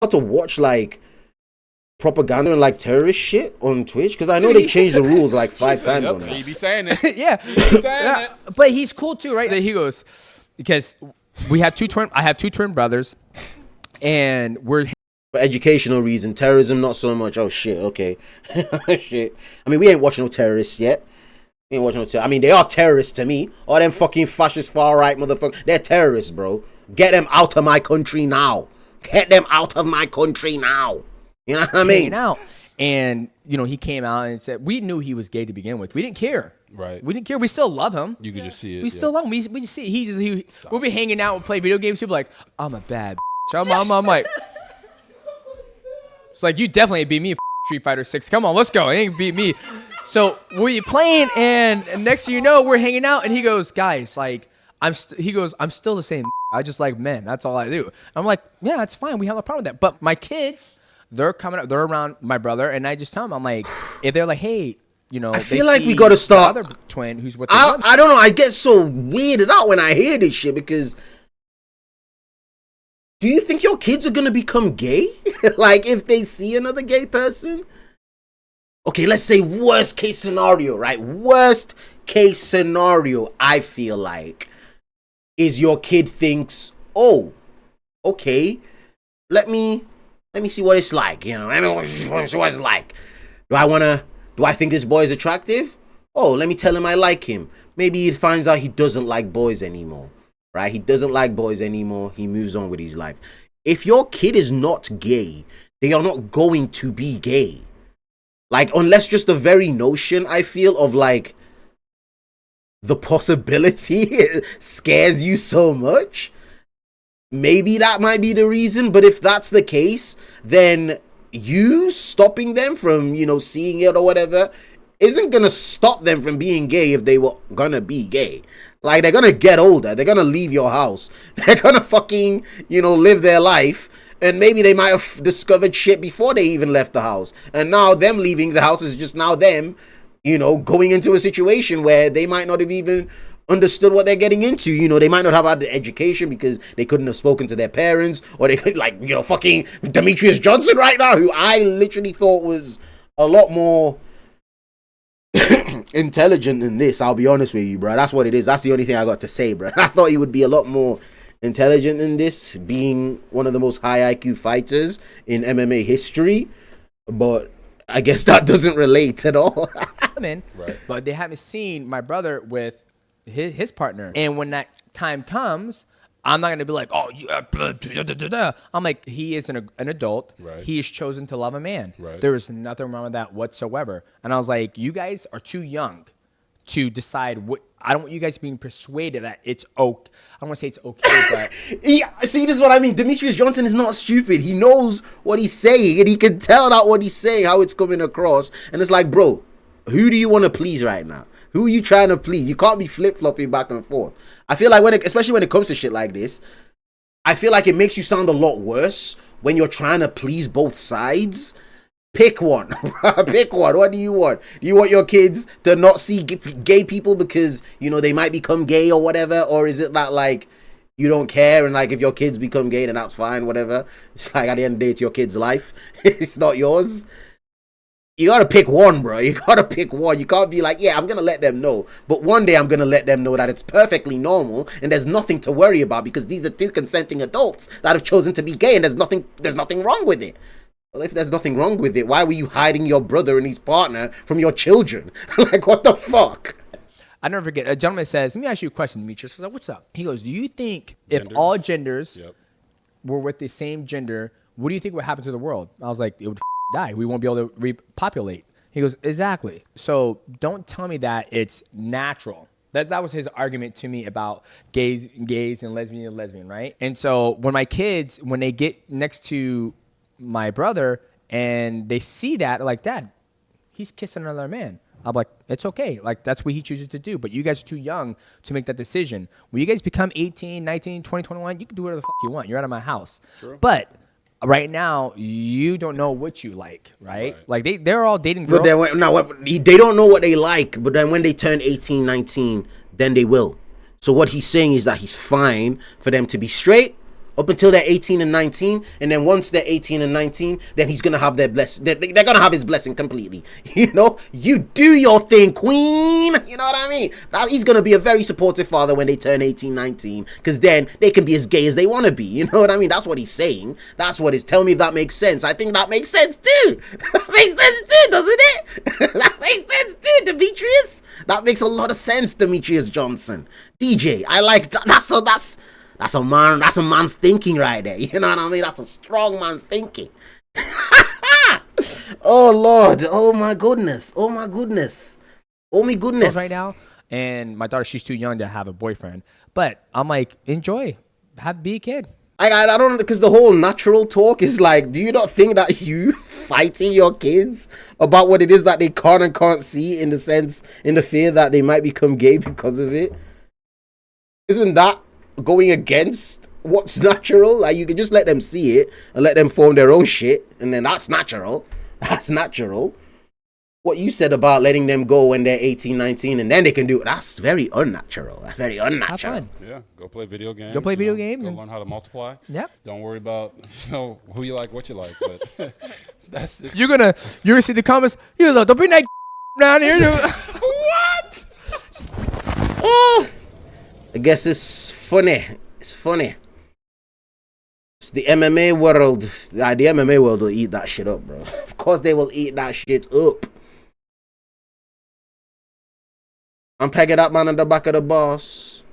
to watch like propaganda and like terrorist shit on Twitch? Because I know they changed the rules like 5 times on that. He be saying it. Yeah. He be saying it. But he's cool too, right? He goes, because I have 2 twin brothers, and we're For educational reason, terrorism not so much. Oh shit, okay. Shit. I mean, we ain't watching no terrorists yet. We ain't watching no I mean, they are terrorists to me. All them fucking fascist far right motherfuckers. They're terrorists, bro. Get them out of my country now. Get them out of my country now. You know what I mean? out. And, you know, he came out and said, we knew he was gay to begin with. We didn't care. Right. We didn't care. We still love him. You could just see it. We still love him. We just see it. We'll be hanging out and play video games. He'll be like, I'm a bad bitch. I'm like, it's like, you definitely beat me, Street Fighter 6. Come on, let's go. He ain't beat me. So we're playing, and next thing you know, we're hanging out, and he goes, guys, like, I'm still the same. I just like men. That's all I do. I'm like, yeah, that's fine. We have no problem with that. But my kids, they're coming up. They're around my brother, and I just tell them, I'm like, if they're like, hey, you know, I feel like we got to start. The other twin who's with I don't know. I get so weirded out when I hear this shit because do you think your kids are gonna become gay? Like if they see another gay person? Okay, let's say worst case scenario, right? Worst case scenario, I feel like, is your kid thinks, oh, okay, let me see what it's like, you know, let me see what it's like. Do I think this boy is attractive? Oh, let me tell him I like him. Maybe he finds out he doesn't like boys anymore, right? He doesn't like boys anymore. He moves on with his life. If your kid is not gay, they are not going to be gay. Like, unless just the very notion, I feel, of like the possibility scares you so much. Maybe that might be the reason. But if that's the case, then you stopping them from, you know, seeing it or whatever isn't gonna stop them from being gay if they were gonna be gay. Like, they're gonna get older, they're gonna leave your house, they're gonna fucking, you know, live their life, and maybe they might have discovered shit before they even left the house, and now them leaving the house is just now them, you know, going into a situation where they might not have even understood what they're getting into. You know, they might not have had the education because they couldn't have spoken to their parents, or they could, like, you know, fucking Demetrious Johnson right now, who I literally thought was a lot more intelligent than this. I'll be honest with you, bro. That's what it is. That's the only thing I got to say, bro. I thought he would be a lot more intelligent than this, being one of the most high IQ fighters in MMA history, but I guess that doesn't relate at all. Right. But they haven't seen my brother with his partner, and when that time comes, I'm not gonna be like, oh, you, I'm like, he is an adult. Right. He has chosen to love a man. Right. There is nothing wrong with that whatsoever. And I was like, you guys are too young to decide what. I don't want you guys being persuaded that it's okay. I don't want to say it's okay, but yeah, see, this is what I mean. Demetrious Johnson is not stupid. He knows what he's saying, and he can tell that what he's saying, how it's coming across. And it's like, bro, who do you want to please right now? Who are you trying to please? You can't be flip-flopping back and forth. I feel like especially when it comes to shit like this, I feel like it makes you sound a lot worse when you're trying to please both sides. Pick one. Pick one. What do you want? Do you want your kids to not see gay people because, you know, they might become gay or whatever? Or is it that, like, you don't care, and, like, if your kids become gay, then that's fine, whatever? It's like, at the end of the day, it's your kid's life. It's not yours. You gotta pick one, bro. You gotta pick one. You can't be like, yeah, I'm gonna let them know, but one day I'm gonna let them know that it's perfectly normal and there's nothing to worry about because these are 2 consenting adults that have chosen to be gay, and there's nothing wrong with it. Well, if there's nothing wrong with it, why were you hiding your brother and his partner from your children? Like, what the fuck? I never forget. A gentleman says, let me ask you a question, Demetrious. I was like, what's up? He goes, do you think if all genders were with the same gender, what do you think would happen to the world? I was like, it would die. We won't be able to repopulate. He goes, exactly. So don't tell me that it's natural. That was his argument to me about gays and lesbian, right? And so when my kids, when they get next to my brother and they see that, they're like, Dad, he's kissing another man. I'm like, it's okay. Like, that's what he chooses to do. But you guys are too young to make that decision. When you guys become 18, 19, 20, 21, you can do whatever the fuck you want. You're out of my house. True. But right now, you don't know what you like, right? Like, they're all dating girls. But then, they don't know what they like, but then when they turn 18, 19, then they will. So what he's saying is that he's fine for them to be straight up until they're 18 and 19, and then once they're 18 and 19, then he's gonna have their blessing. They're gonna have his blessing completely. You know, you do your thing, queen. You know what I mean? Now he's gonna be a very supportive father when they turn 18, 19, because then they can be as gay as they want to be. You know what I mean? That's what he's saying. That's what he's. Tell me if that makes sense. I think that makes sense too. That makes sense too, doesn't it? That makes sense too, Demetrious. That makes a lot of sense, Demetrious Johnson. DJ, I like that. That's a man's thinking right there. You know what I mean? That's a strong man's thinking. Oh Lord, oh my goodness, oh my goodness, oh my goodness. Right now, and my daughter, she's too young to have a boyfriend. But I'm like, enjoy, be a kid. I don't, because the whole natural talk is like, do you not think that you fighting your kids about what it is that they can and can't see, in the sense, in the fear that they might become gay because of it? Isn't that going against what's natural? Like, you can just let them see it and let them form their own shit, and then that's natural. That's natural. What you said about letting them go when they're 18, 19, and then they can do it, that's very unnatural. That's very unnatural. Have fun. Yeah, go play video games. Go play video games. Go learn how to multiply. Yep. Don't worry about who you like, what you like. But that's it. You're gonna see the comments. You're like, don't bring that down here. What? Oh, I guess it's funny. It's funny. It's the MMA world. The MMA world will eat that shit up, bro. Of course they will eat that shit up. I'm pegging that man on the back of the boss.